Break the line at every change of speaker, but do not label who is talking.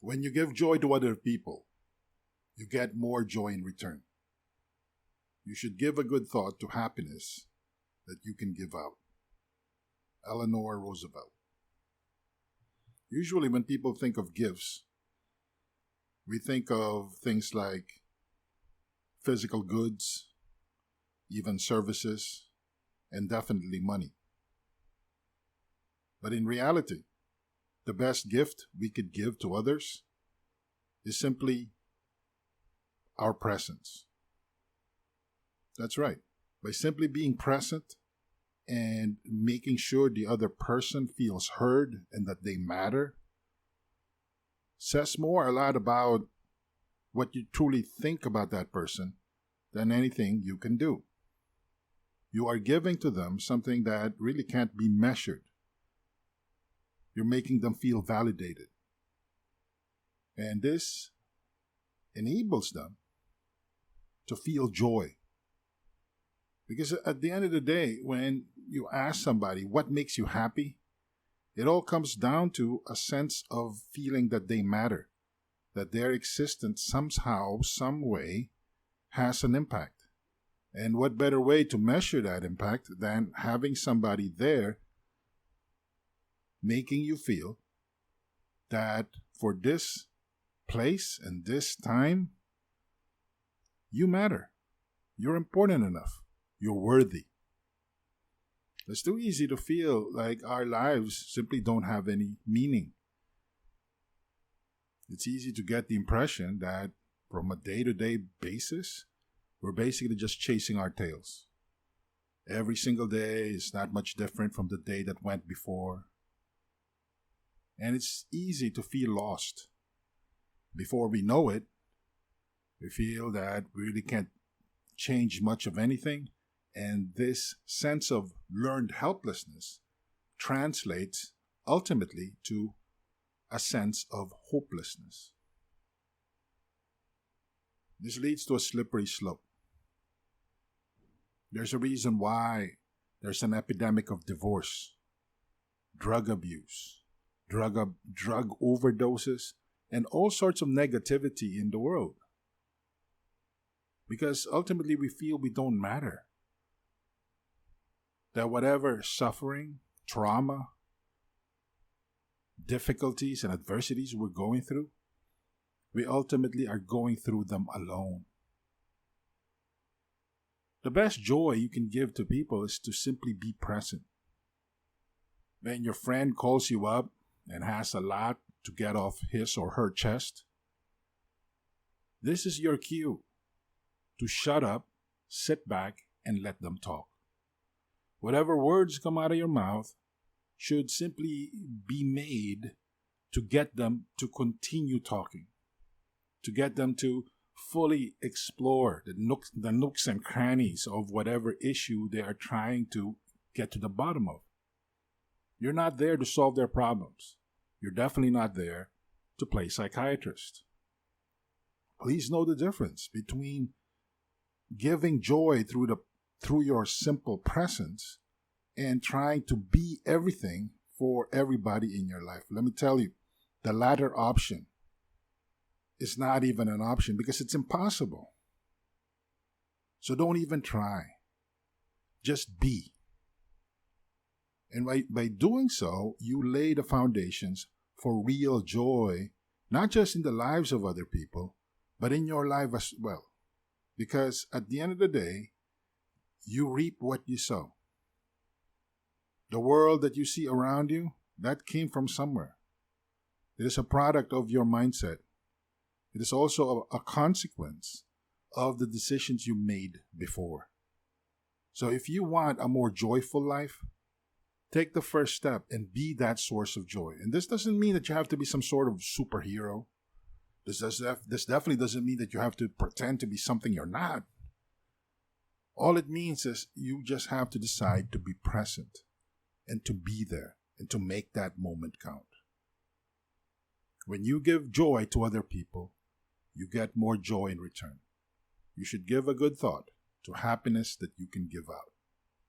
When you give joy to other people, you get more joy in return. You should give a good thought to happiness that you can give out. Eleanor Roosevelt. Usually, when people think of gifts, we think of things like physical goods, even services, and definitely money. But in reality, the best gift we could give to others is simply our presence. That's right. By simply being present and making sure the other person feels heard and that they matter, says more a lot about what you truly think about that person than anything you can do. You are giving to them something that really can't be measured. You're making them feel validated. And this enables them to feel joy. Because at the end of the day, when you ask somebody what makes you happy, it all comes down to a sense of feeling that they matter, that their existence somehow, some way, has an impact. And what better way to measure that impact than having somebody there making you feel that for this place and this time, you matter. You're important enough. You're worthy. It's too easy to feel like our lives simply don't have any meaning. It's easy to get the impression that from a day-to-day basis, we're basically just chasing our tails. Every single day is not much different from the day that went before. And it's easy to feel lost. Before we know it, we feel that we really can't change much of anything. And this sense of learned helplessness translates ultimately to a sense of hopelessness. This leads to a slippery slope. There's a reason why there's an epidemic of divorce, drug abuse, drug overdoses, and all sorts of negativity in the world. Because ultimately we feel we don't matter. That whatever suffering, trauma, difficulties, and adversities we're going through, we ultimately are going through them alone. The best joy you can give to people is to simply be present. When your friend calls you up and has a lot to get off his or her chest, this is your cue to shut up, sit back, and let them talk. Whatever words come out of your mouth should simply be made to get them to continue talking, to get them to fully explore the nooks and crannies of whatever issue they are trying to get to the bottom of. You're not there to solve their problems. You're definitely not there to play psychiatrist. Please know the difference between giving joy through your simple presence and trying to be everything for everybody in your life. Let me tell you, the latter option is not even an option because it's impossible. So don't even try. Just be. And by doing so, you lay the foundations for real joy, not just in the lives of other people, but in your life as well. Because at the end of the day, you reap what you sow. The world that you see around you, that came from somewhere. It is a product of your mindset. It is also a consequence of the decisions you made before. So if you want a more joyful life, take the first step and be that source of joy. And this doesn't mean that you have to be some sort of superhero. This definitely doesn't mean that you have to pretend to be something you're not. All it means is you just have to decide to be present and to be there and to make that moment count. When you give joy to other people, you get more joy in return. You should give a good thought to happiness that you can give out.